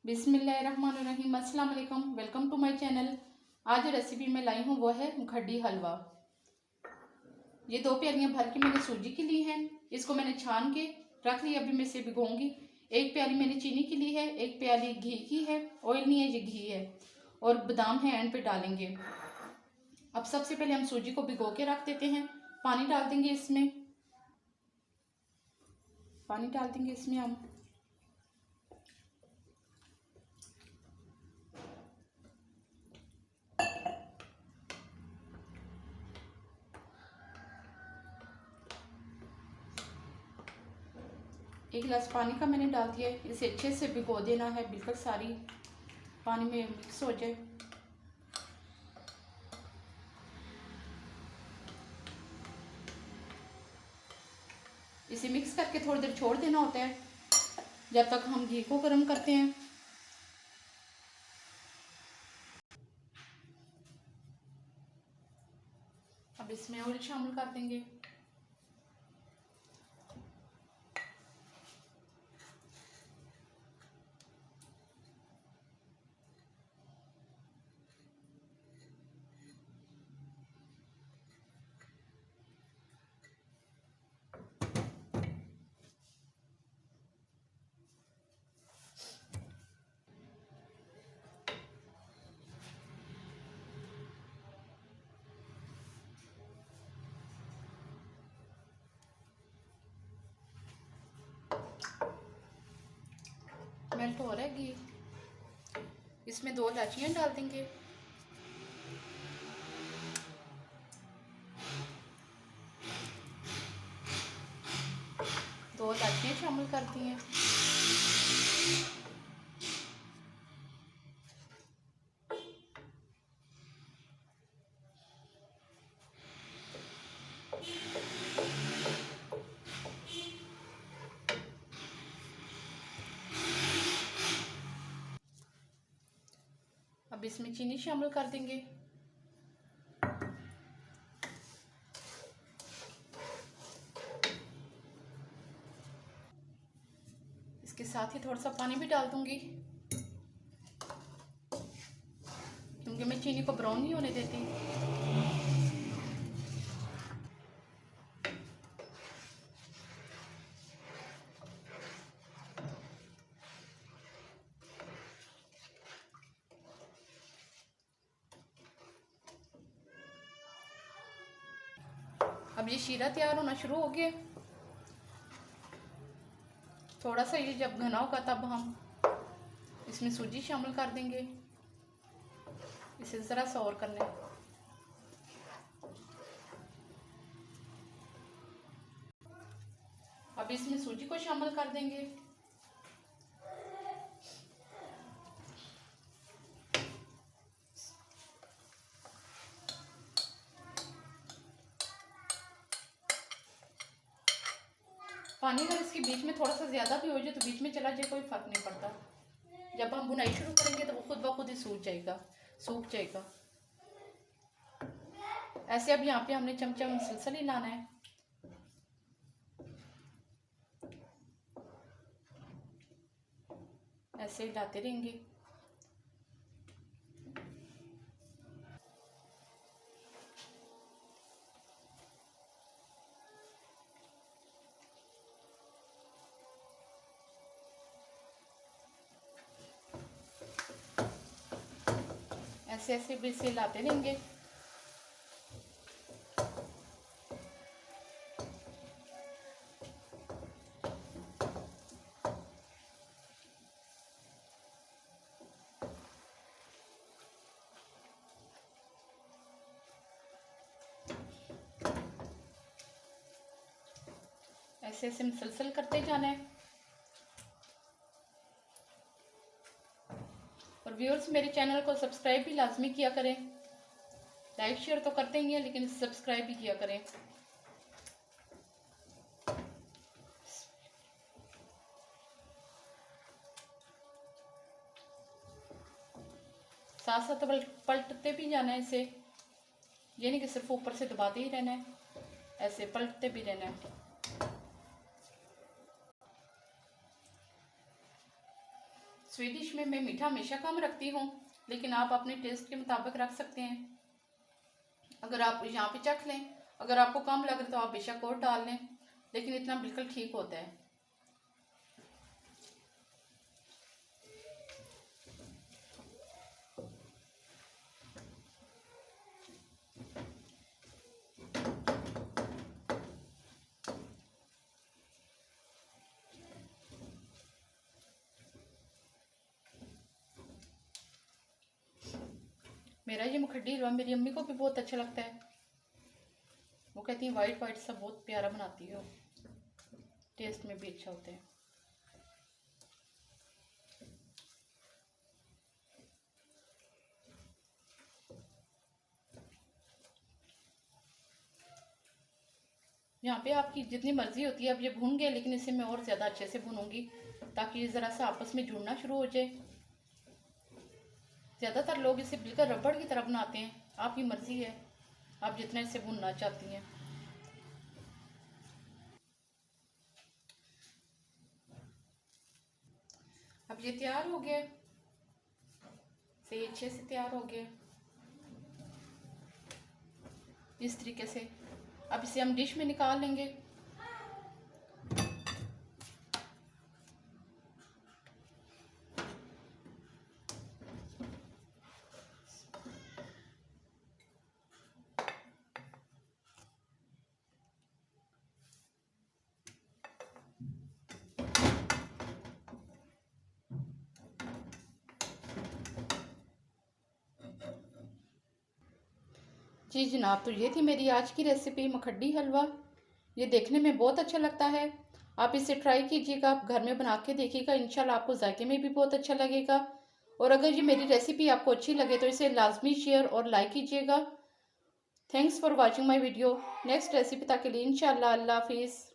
बिस्मिल्लाहिर्रहमानिर्रहीम। अस्सलाम वालेकुम, वेलकम टू माय चैनल। आज जो रेसिपी मैं लाई हूँ वो है खड्डी हलवा। ये 2 प्यालियाँ भर के मैंने सूजी की ली हैं। इसको मैंने छान के रख लिया, अभी मैं इसे भिगोऊंगी। 1 प्याली मैंने चीनी की ली है, 1 प्याली घी की है। ऑयल नहीं है, ये घी है। और बादाम है, एंड पे डालेंगे। अब सबसे पहले हम सूजी को भिगो के रख देते हैं। पानी डाल देंगे इसमें, पानी डाल देंगे इसमें हम। एक गिलास पानी का मैंने डाल दिया है। इसे अच्छे से भिगो देना है, बिल्कुल सारी पानी में मिक्स हो जाए। इसे मिक्स करके थोड़ी देर छोड़ देना होता है, जब तक हम घी को गर्म करते हैं। अब इसमें ऑयल शामिल कर देंगे। मेल्ट हो रहा है घी। इसमें 2 इलायचियाँ डाल देंगे। दो इलायचियाँ शामिल करती हैं। अब इसमें चीनी शामिल कर देंगे। इसके साथ ही थोड़ा सा पानी भी डाल दूंगी, क्योंकि मैं चीनी को ब्राउन नहीं होने देती। अब ये शीरा तैयार होना शुरू हो गया। थोड़ा सा ये जब घना होगा तब हम इसमें सूजी शामिल कर देंगे। इसे ज़रा सा और करना है। अब इसमें सूजी को शामिल कर देंगे। पानी अगर इसके बीच में थोड़ा सा ज़्यादा भी हो जाए तो बीच में चला जाए, कोई फर्क नहीं पड़ता। जब हम बुनाई शुरू करेंगे तो वो खुद ब खुद ही सूख जाएगा। ऐसे अब यहाँ पे हमने चमचा मुसलसल ही लाना है। ऐसे ही लाते रहेंगे। ऐसे ऐसे भी इसे लाते रहेंगे। ऐसे ऐसे मुसलसल करते जाना है। और व्यूअर्स, मेरे चैनल को सब्सक्राइब भी लाजमी किया करें। लाइक शेयर तो करते ही हैं, लेकिन सब्सक्राइब भी किया करें। साथ साथ पलटते भी जाना है इसे। ये नहीं कि सिर्फ ऊपर से दबाते ही रहना है, ऐसे पलटते भी रहना है। स्वीट डिश में मैं मीठा हमेशा कम रखती हूँ, लेकिन आप अपने टेस्ट के मुताबिक रख सकते हैं। अगर आप यहाँ पे चख लें, अगर आपको कम लग रहा तो आप बेशक और डाल लें, लेकिन इतना बिल्कुल ठीक होता है। मेरा ये मुखड्डी हलवा मेरी अम्मी को भी बहुत अच्छा लगता है। वो कहती हैं वाइट वाइट सा बहुत प्यारा बनाती हो, टेस्ट में भी अच्छा होता है। यहाँ पे आपकी जितनी मर्जी होती है। अब ये भून गया, लेकिन इसे मैं और ज़्यादा अच्छे से भूनूंगी ताकि ये ज़रा सा आपस में जुड़ना शुरू हो जाए। ज़्यादातर लोग इसे बिल्कुल रबड़ की तरह बनाते हैं, आपकी मर्ज़ी है आप जितना इसे भूनना चाहती हैं। अब ये तैयार हो गया, से अच्छे से तैयार हो गया इस तरीके से। अब इसे हम डिश में निकाल लेंगे। जी जनाब, तो ये थी मेरी आज की रेसिपी मखड्डी हलवा। ये देखने में बहुत अच्छा लगता है, आप इसे ट्राई कीजिएगा, आप घर में बना के देखिएगा, इंशाल्लाह आपको जायके में भी बहुत अच्छा लगेगा। और अगर ये मेरी रेसिपी आपको अच्छी लगे तो इसे लाजमी शेयर और लाइक कीजिएगा। Thanks for watching my video. Next recipe तक के लिए इंशाल्लाह, अल्लाह हाफिज़।